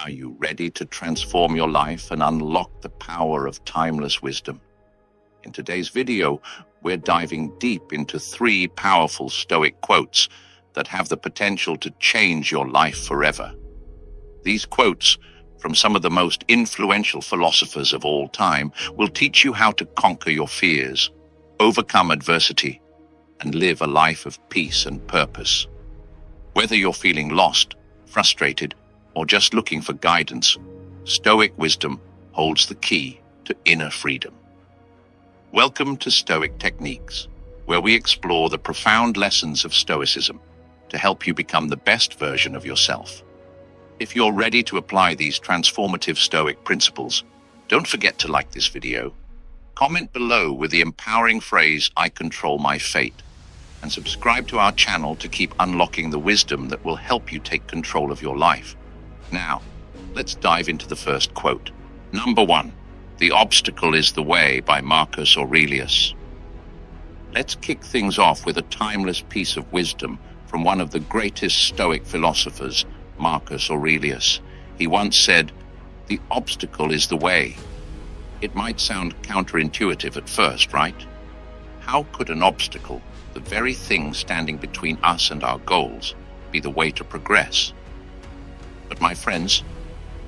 Are you ready to transform your life and unlock the power of timeless wisdom? In today's video, we're diving deep into 3 powerful Stoic quotes that have the potential to change your life forever. These quotes, from some of the most influential philosophers of all time, will teach you how to conquer your fears, overcome adversity, and live a life of peace and purpose. Whether you're feeling lost, frustrated, or just looking for guidance, Stoic wisdom holds the key to inner freedom. Welcome to Stoic Techniques, where we explore the profound lessons of Stoicism to help you become the best version of yourself. If you're ready to apply these transformative Stoic principles, don't forget to like this video, comment below with the empowering phrase, "I control my fate," and subscribe to our channel to keep unlocking the wisdom that will help you take control of your life. Now, let's dive into the first quote. Number 1, "The obstacle is the way" by Marcus Aurelius. Let's kick things off with a timeless piece of wisdom from one of the greatest Stoic philosophers, Marcus Aurelius. He once said, "The obstacle is the way." It might sound counterintuitive at first, right? How could an obstacle, the very thing standing between us and our goals, be the way to progress? But my friends,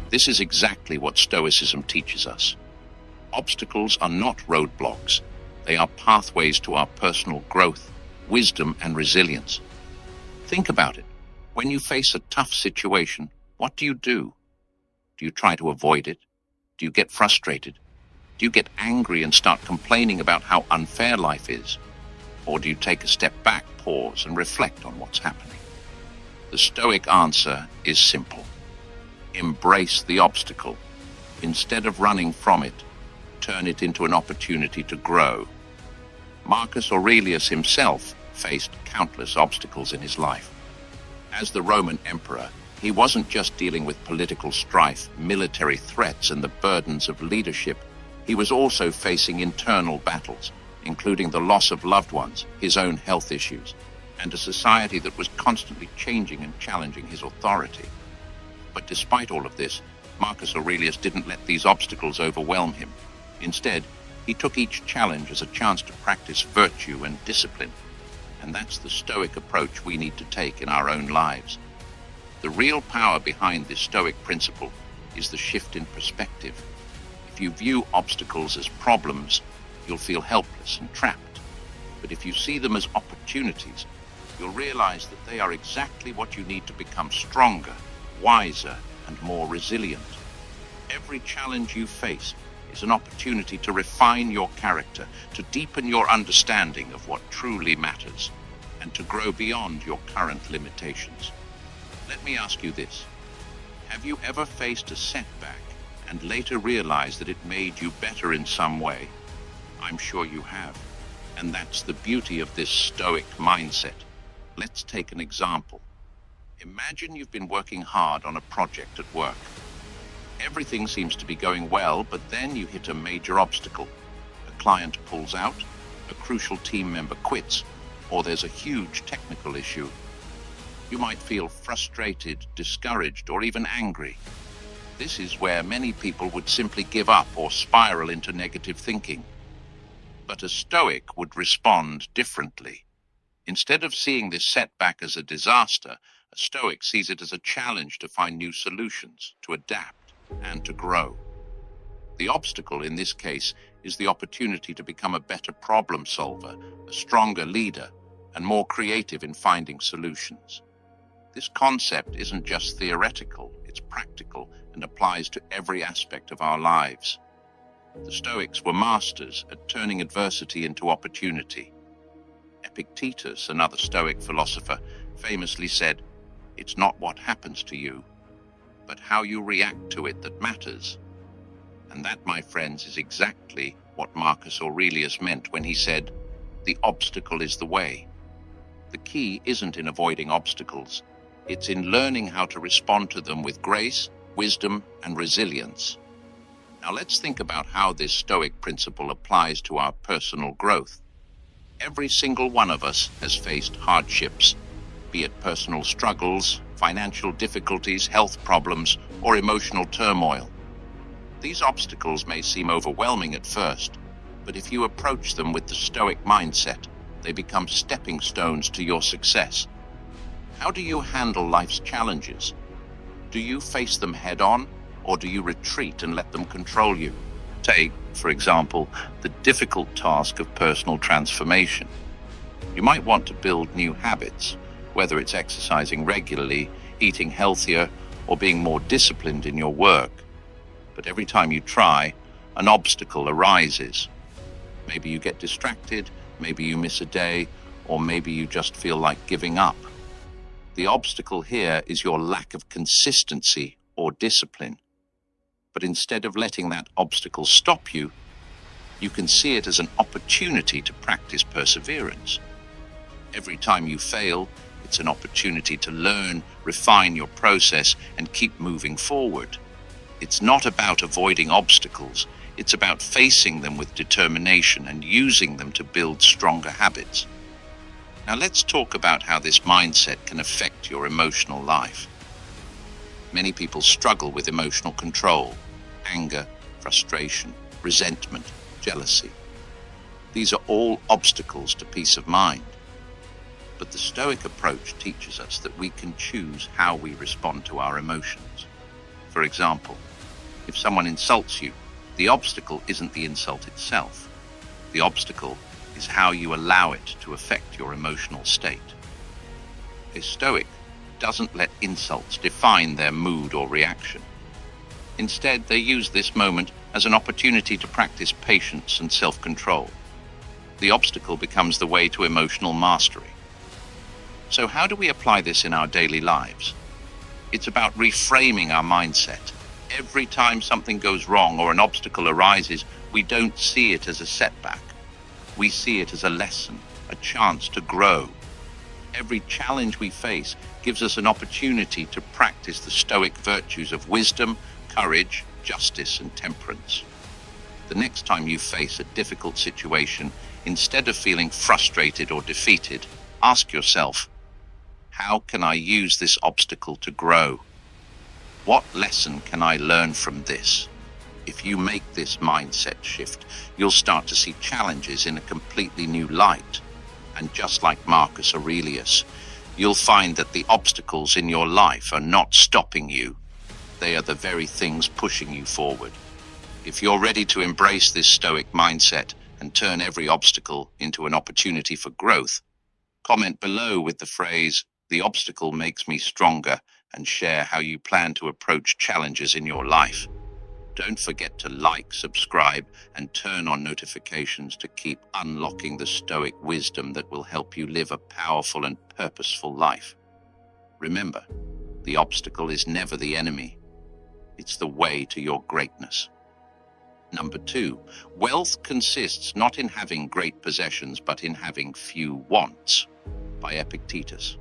this is exactly what Stoicism teaches us. Obstacles are not roadblocks. They are pathways to our personal growth, wisdom, and resilience. Think about it. When you face a tough situation, what do? Do you try to avoid it? Do you get frustrated? Do you get angry and start complaining about how unfair life is? Or do you take a step back, pause, and reflect on what's happening? The Stoic answer is simple. Embrace the obstacle. Instead of running from it, turn it into an opportunity to grow. Marcus Aurelius himself faced countless obstacles in his life. As the Roman emperor, he wasn't just dealing with political strife, military threats, and the burdens of leadership. He was also facing internal battles, including the loss of loved ones, his own health issues, and a society that was constantly changing and challenging his authority. But despite all of this, Marcus Aurelius didn't let these obstacles overwhelm him. Instead, he took each challenge as a chance to practice virtue and discipline. And that's the Stoic approach we need to take in our own lives. The real power behind this Stoic principle is the shift in perspective. If you view obstacles as problems, you'll feel helpless and trapped. But if you see them as opportunities, you'll realize that they are exactly what you need to become stronger, wiser, and more resilient. Every challenge you face is an opportunity to refine your character, to deepen your understanding of what truly matters, and to grow beyond your current limitations. Let me ask you this. Have you ever faced a setback and later realized that it made you better in some way? I'm sure you have. And that's the beauty of this Stoic mindset. Let's take an example. Imagine you've been working hard on a project at work. Everything seems to be going well, but then you hit a major obstacle. A client pulls out, a crucial team member quits, or there's a huge technical issue. You might feel frustrated, discouraged, or even angry. This is where many people would simply give up or spiral into negative thinking. But a Stoic would respond differently. Instead of seeing this setback as a disaster, a Stoic sees it as a challenge to find new solutions, to adapt, and to grow. The obstacle in this case is the opportunity to become a better problem solver, a stronger leader, and more creative in finding solutions. This concept isn't just theoretical, it's practical and applies to every aspect of our lives. The Stoics were masters at turning adversity into opportunity. Epictetus, another Stoic philosopher, famously said, "It's not what happens to you, but how you react to it that matters." And that, my friends, is exactly what Marcus Aurelius meant when he said, "The obstacle is the way." The key isn't in avoiding obstacles. It's in learning how to respond to them with grace, wisdom, and resilience. Now let's think about how this Stoic principle applies to our personal growth. Every single one of us has faced hardships, be it personal struggles, financial difficulties, health problems, or emotional turmoil. These obstacles may seem overwhelming at first, but if you approach them with the Stoic mindset, they become stepping stones to your success. How do you handle life's challenges? Do you face them head-on, or do you retreat and let them control you? Take, for example, the difficult task of personal transformation. You might want to build new habits, whether it's exercising regularly, eating healthier, or being more disciplined in your work. But every time you try, an obstacle arises. Maybe you get distracted, maybe you miss a day, or maybe you just feel like giving up. The obstacle here is your lack of consistency or discipline. But instead of letting that obstacle stop you, you can see it as an opportunity to practice perseverance. Every time you fail, it's an opportunity to learn, refine your process, and keep moving forward. It's not about avoiding obstacles, it's about facing them with determination and using them to build stronger habits. Now let's talk about how this mindset can affect your emotional life. Many people struggle with emotional control, anger, frustration, resentment, jealousy. These are all obstacles to peace of mind. But the Stoic approach teaches us that we can choose how we respond to our emotions. For example, if someone insults you, the obstacle isn't the insult itself. The obstacle is how you allow it to affect your emotional state. A Stoic doesn't let insults define their mood or reaction. Instead, they use this moment as an opportunity to practice patience and self-control. The obstacle becomes the way to emotional mastery. So how do we apply this in our daily lives? It's about reframing our mindset. Every time something goes wrong or an obstacle arises, we don't see it as a setback. We see it as a lesson, a chance to grow. Every challenge we face gives us an opportunity to practice the Stoic virtues of wisdom, courage, justice, and temperance. The next time you face a difficult situation, instead of feeling frustrated or defeated, ask yourself, how can I use this obstacle to grow? What lesson can I learn from this? If you make this mindset shift, you'll start to see challenges in a completely new light. And just like Marcus Aurelius, you'll find that the obstacles in your life are not stopping you. They are the very things pushing you forward. If you're ready to embrace this Stoic mindset and turn every obstacle into an opportunity for growth, comment below with the phrase, "The obstacle makes me stronger," and share how you plan to approach challenges in your life. Don't forget to like, subscribe, and turn on notifications to keep unlocking the Stoic wisdom that will help you live a powerful and purposeful life. Remember, the obstacle is never the enemy. It's the way to your greatness. Number 2, wealth consists not in having great possessions, but in having few wants, by Epictetus.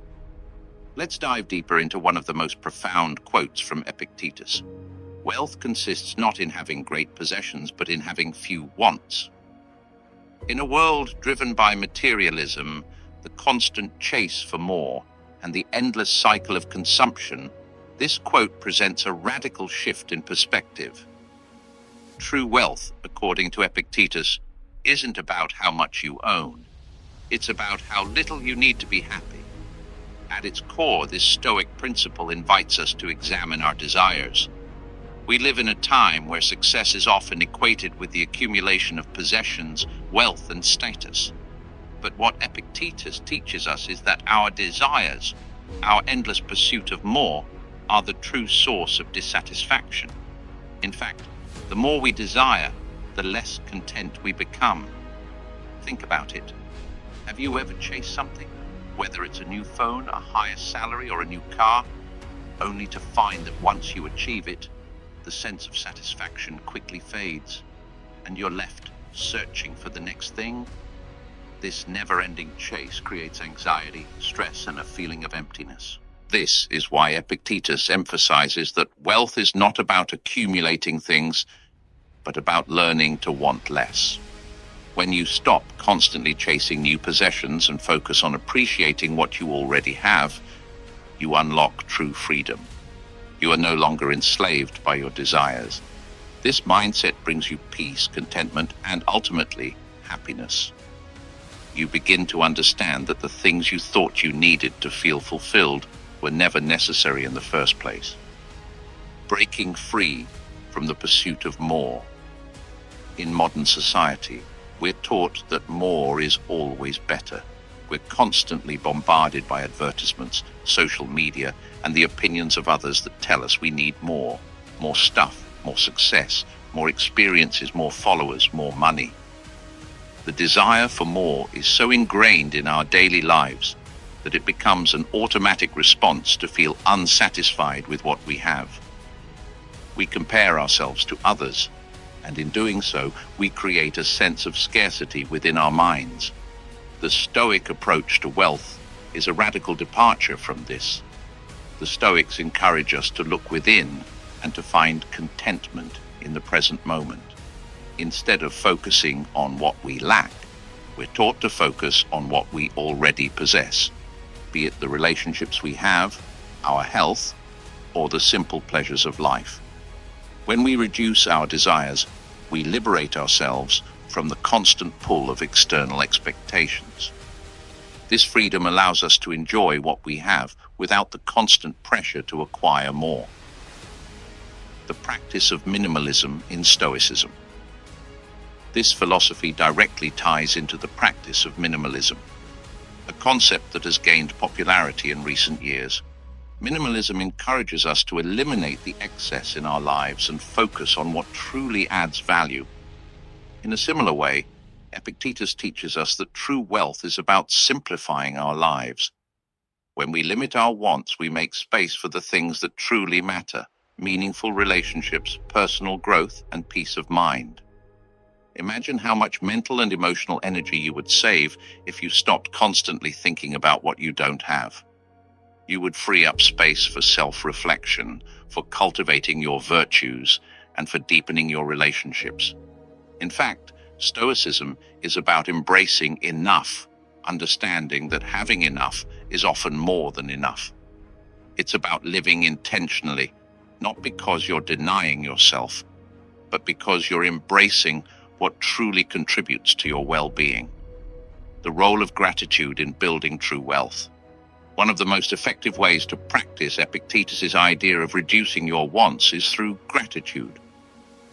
Let's dive deeper into one of the most profound quotes from Epictetus. Wealth consists not in having great possessions, but in having few wants. In a world driven by materialism, the constant chase for more, and the endless cycle of consumption, this quote presents a radical shift in perspective. True wealth, according to Epictetus, isn't about how much you own. It's about how little you need to be happy. At its core, this Stoic principle invites us to examine our desires. We live in a time where success is often equated with the accumulation of possessions, wealth, and status. But what Epictetus teaches us is that our desires, our endless pursuit of more, are the true source of dissatisfaction. In fact, the more we desire, the less content we become. Think about it. Have you ever chased something, whether it's a new phone, a higher salary, or a new car, only to find that once you achieve it, the sense of satisfaction quickly fades, and you're left searching for the next thing? This never-ending chase creates anxiety, stress, and a feeling of emptiness. This is why Epictetus emphasizes that wealth is not about accumulating things, but about learning to want less. When you stop constantly chasing new possessions and focus on appreciating what you already have, you unlock true freedom. You are no longer enslaved by your desires. This mindset brings you peace, contentment, and ultimately happiness. You begin to understand that the things you thought you needed to feel fulfilled were never necessary in the first place. Breaking free from the pursuit of more. In modern society, we're taught that more is always better. We're constantly bombarded by advertisements, social media, and the opinions of others that tell us we need more stuff, more success, more experiences, more followers, more money. The desire for more is so ingrained in our daily lives that it becomes an automatic response to feel unsatisfied with what we have. We compare ourselves to others, and in doing so, we create a sense of scarcity within our minds. The Stoic approach to wealth is a radical departure from this. The Stoics encourage us to look within and to find contentment in the present moment. Instead of focusing on what we lack, we're taught to focus on what we already possess, be it the relationships we have, our health, or the simple pleasures of life. When we reduce our desires, we liberate ourselves from the constant pull of external expectations. This freedom allows us to enjoy what we have without the constant pressure to acquire more. The practice of minimalism in Stoicism. This philosophy directly ties into the practice of minimalism, a concept that has gained popularity in recent years. Minimalism encourages us to eliminate the excess in our lives and focus on what truly adds value. In a similar way, Epictetus teaches us that true wealth is about simplifying our lives. When we limit our wants, we make space for the things that truly matter: meaningful relationships, personal growth, and peace of mind. Imagine how much mental and emotional energy you would save if you stopped constantly thinking about what you don't have. You would free up space for self-reflection, for cultivating your virtues, and for deepening your relationships. In fact, Stoicism is about embracing enough, understanding that having enough is often more than enough. It's about living intentionally, not because you're denying yourself, but because you're embracing what truly contributes to your well-being. The role of gratitude in building true wealth. One of the most effective ways to practice Epictetus's idea of reducing your wants is through gratitude.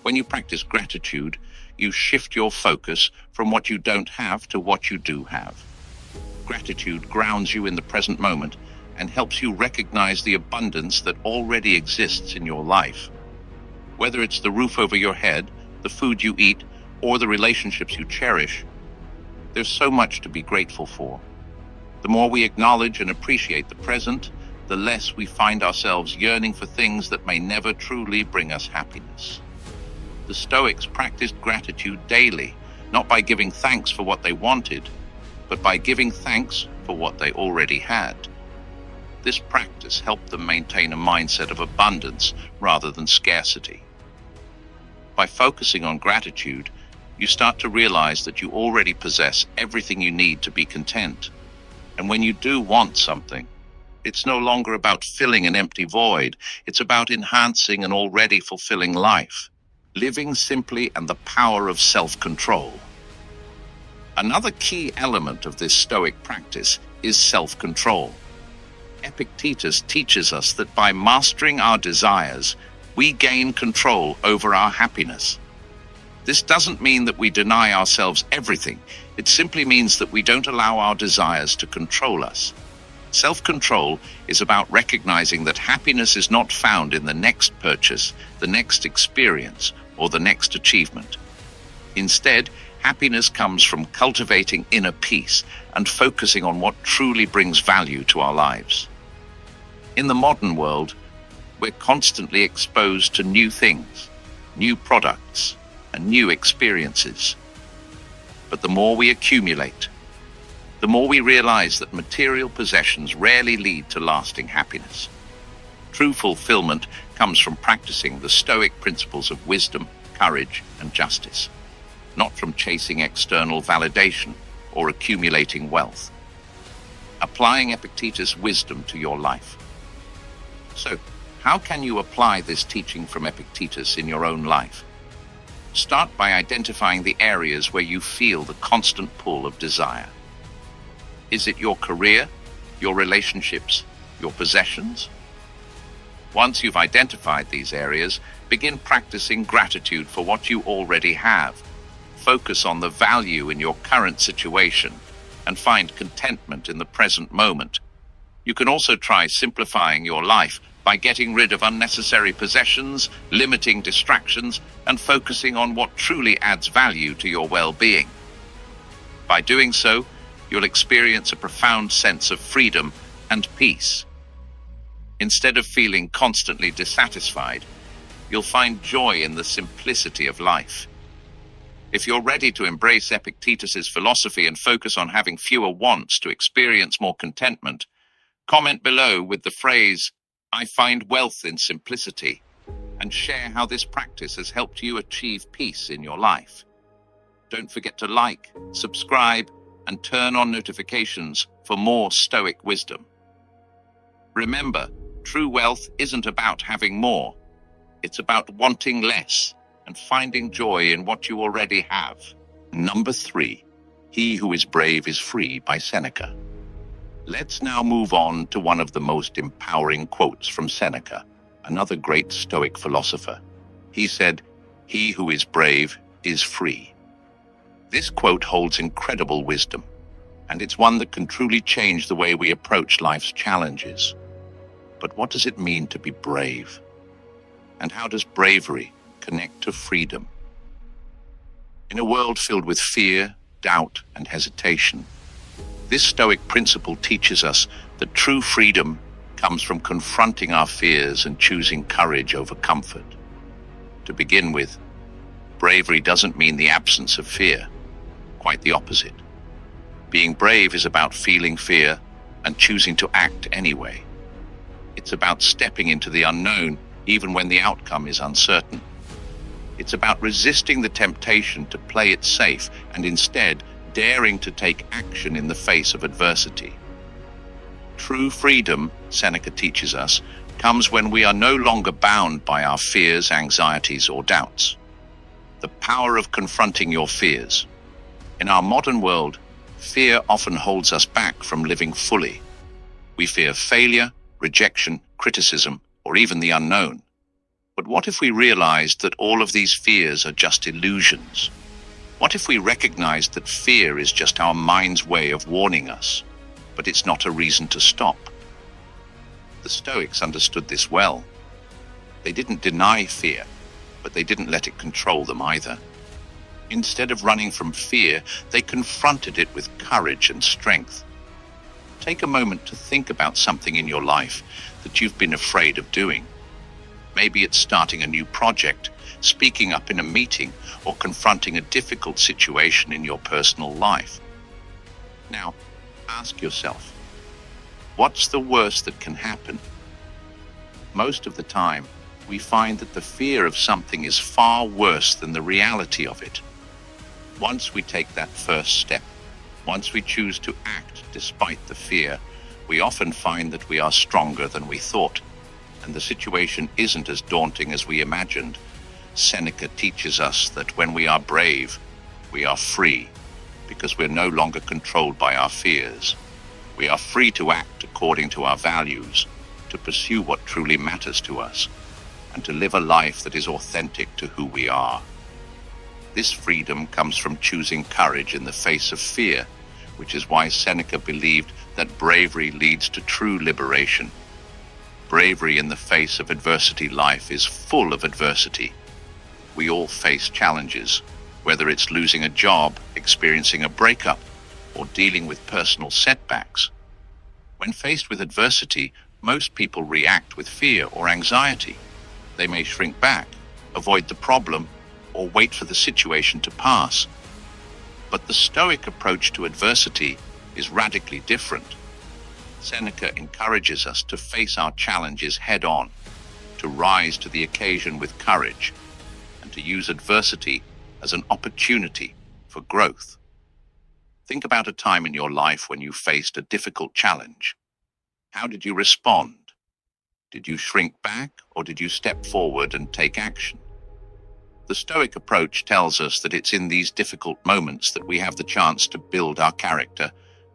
When you practice gratitude, you shift your focus from what you don't have to what you do have. Gratitude grounds you in the present moment and helps you recognize the abundance that already exists in your life. Whether it's the roof over your head, the food you eat, or the relationships you cherish, there's so much to be grateful for. The more we acknowledge and appreciate the present, the less we find ourselves yearning for things that may never truly bring us happiness. The Stoics practiced gratitude daily, not by giving thanks for what they wanted, but by giving thanks for what they already had. This practice helped them maintain a mindset of abundance rather than scarcity. By focusing on gratitude, you start to realize that you already possess everything you need to be content. And when you do want something, it's no longer about filling an empty void. It's about enhancing an already fulfilling life, living simply, and the power of self-control. Another key element of this Stoic practice is self-control. Epictetus teaches us that by mastering our desires, we gain control over our happiness. This doesn't mean that we deny ourselves everything. It simply means that we don't allow our desires to control us. Self-control is about recognizing that happiness is not found in the next purchase, the next experience, or the next achievement. Instead, happiness comes from cultivating inner peace and focusing on what truly brings value to our lives. In the modern world, we're constantly exposed to new things, new products, and new experiences. But the more we accumulate, the more we realize that material possessions rarely lead to lasting happiness. True fulfillment comes from practicing the Stoic principles of wisdom, courage, and justice, not from chasing external validation or accumulating wealth. Applying Epictetus' wisdom to your life. So, How can you apply this teaching from Epictetus in your own life? Start by identifying the areas where you feel the constant pull of desire. Is it your career, your relationships, your possessions? Once you've identified these areas, begin practicing gratitude for what you already have. Focus on the value in your current situation and find contentment in the present moment. You can also try simplifying your life by getting rid of unnecessary possessions, limiting distractions, and focusing on what truly adds value to your well-being. By doing so, you'll experience a profound sense of freedom and peace. Instead of feeling constantly dissatisfied, you'll find joy in the simplicity of life. If you're ready to embrace Epictetus's philosophy and focus on having fewer wants to experience more contentment, comment below with the phrase, "I find wealth in simplicity," and share how this practice has helped you achieve peace in your life. Don't forget to like, subscribe, and turn on notifications for more Stoic wisdom. Remember, true wealth isn't about having more. It's about wanting less and finding joy in what you already have. Number 3, He who is brave is free by Seneca. Let's now move on to one of the most empowering quotes from Seneca, another great Stoic philosopher. He said, "He who is brave is free." This quote holds incredible wisdom, and it's one that can truly change the way we approach life's challenges. But what does it mean to be brave? And how does bravery connect to freedom? In a world filled with fear, doubt, and hesitation, this Stoic principle teaches us that true freedom comes from confronting our fears and choosing courage over comfort. To begin with, bravery doesn't mean the absence of fear. Quite the opposite. Being brave is about feeling fear and choosing to act anyway. It's about stepping into the unknown even when the outcome is uncertain. It's about resisting the temptation to play it safe and instead daring to take action in the face of adversity. True freedom, Seneca teaches us, comes when we are no longer bound by our fears, anxieties, or doubts. The power of confronting your fears. In our modern world, fear often holds us back from living fully. We fear failure, rejection, criticism, or even the unknown. But what if we realized that all of these fears are just illusions? What if we recognized that fear is just our mind's way of warning us, but it's not a reason to stop? The Stoics understood this well. They didn't deny fear, but they didn't let it control them either. Instead of running from fear, they confronted it with courage and strength. Take a moment to think about something in your life that you've been afraid of doing. Maybe it's starting a new project, speaking up in a meeting, or confronting a difficult situation in your personal life. Now, ask yourself, what's the worst that can happen? Most of the time, we find that the fear of something is far worse than the reality of it. Once we take that first step, once we choose to act despite the fear, we often find that we are stronger than we thought, and the situation isn't as daunting as we imagined. Seneca teaches us that when we are brave, we are free, because we're no longer controlled by our fears. We are free to act according to our values, to pursue what truly matters to us, and to live a life that is authentic to who we are. This freedom comes from choosing courage in the face of fear, which is why Seneca believed that bravery leads to true liberation. Bravery in the face of adversity. Life is full of adversity. We all face challenges, whether it's losing a job, experiencing a breakup, or dealing with personal setbacks. When faced with adversity, most people react with fear or anxiety. They may shrink back, avoid the problem, or wait for the situation to pass. But the Stoic approach to adversity is radically different. Seneca encourages us to face our challenges head-on, to rise to the occasion with courage, and to use adversity as an opportunity for growth. Think about a time in your life when you faced a difficult challenge. How did you respond? Did you shrink back, or did you step forward and take action? The Stoic approach tells us that it's in these difficult moments that we have the chance to build our character,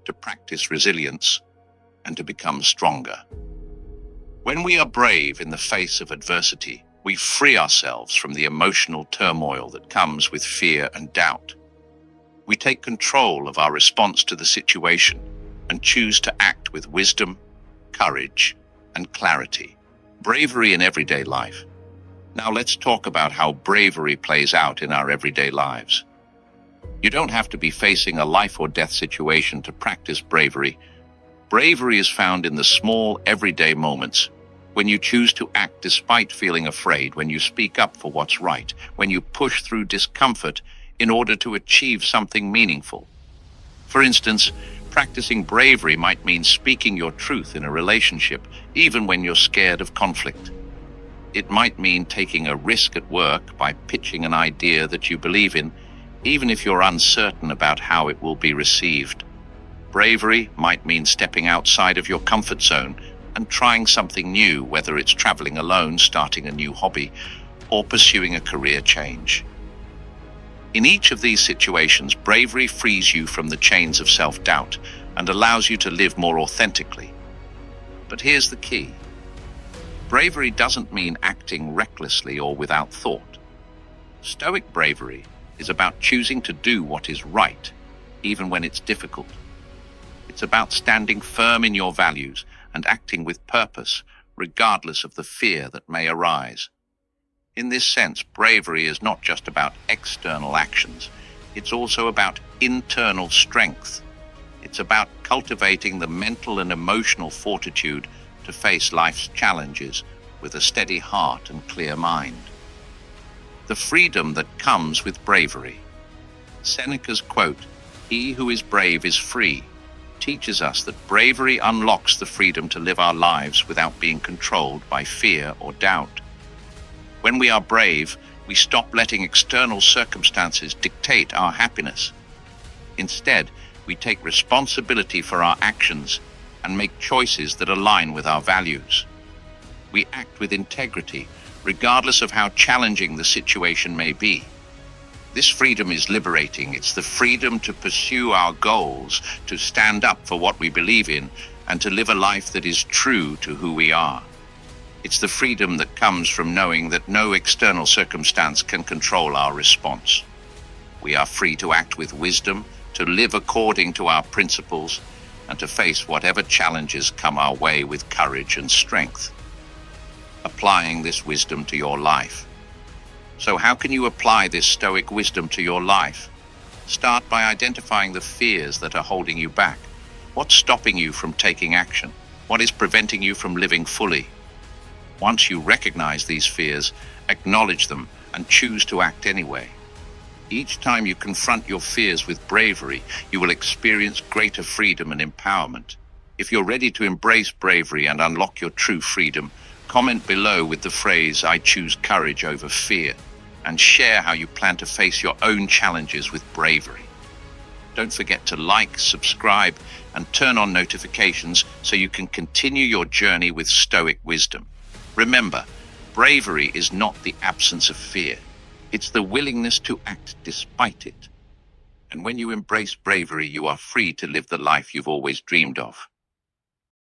to practice resilience, and to become stronger. When we are brave in the face of adversity, we free ourselves from the emotional turmoil that comes with fear and doubt. We take control of our response to the situation and choose to act with wisdom, courage, and clarity. Bravery in everyday life. Now let's talk about how bravery plays out in our everyday lives. You don't have to be facing a life or death situation to practice bravery. Bravery is found in the small, everyday moments, when you choose to act despite feeling afraid, when you speak up for what's right, when you push through discomfort in order to achieve something meaningful. For instance, practicing bravery might mean speaking your truth in a relationship, even when you're scared of conflict. It might mean taking a risk at work by pitching an idea that you believe in, even if you're uncertain about how it will be received. Bravery might mean stepping outside of your comfort zone and trying something new, whether it's traveling alone, starting a new hobby, or pursuing a career change. In each of these situations, bravery frees you from the chains of self-doubt and allows you to live more authentically. But here's the key. Bravery doesn't mean acting recklessly or without thought. Stoic bravery is about choosing to do what is right, even when it's difficult. It's about standing firm in your values and acting with purpose, regardless of the fear that may arise. In this sense, bravery is not just about external actions. It's also about internal strength. It's about cultivating the mental and emotional fortitude to face life's challenges with a steady heart and clear mind. The freedom that comes with bravery. Seneca's quote, "He who is brave is free," teaches us that bravery unlocks the freedom to live our lives without being controlled by fear or doubt. When we are brave, we stop letting external circumstances dictate our happiness. Instead, we take responsibility for our actions and make choices that align with our values. We act with integrity, regardless of how challenging the situation may be. This freedom is liberating. It's the freedom to pursue our goals, to stand up for what we believe in, and to live a life that is true to who we are. It's the freedom that comes from knowing that no external circumstance can control our response. We are free to act with wisdom, to live according to our principles, and to face whatever challenges come our way with courage and strength. Applying this wisdom to your life. So how can you apply this Stoic wisdom to your life? Start by identifying the fears that are holding you back. What's stopping you from taking action? What is preventing you from living fully? Once you recognize these fears, acknowledge them and choose to act anyway. Each time you confront your fears with bravery, you will experience greater freedom and empowerment. If you're ready to embrace bravery and unlock your true freedom, comment below with the phrase, "I choose courage over fear," and share how you plan to face your own challenges with bravery. Don't forget to like, subscribe, and turn on notifications so you can continue your journey with Stoic wisdom. Remember, bravery is not the absence of fear. It's the willingness to act despite it. And when you embrace bravery, you are free to live the life you've always dreamed of.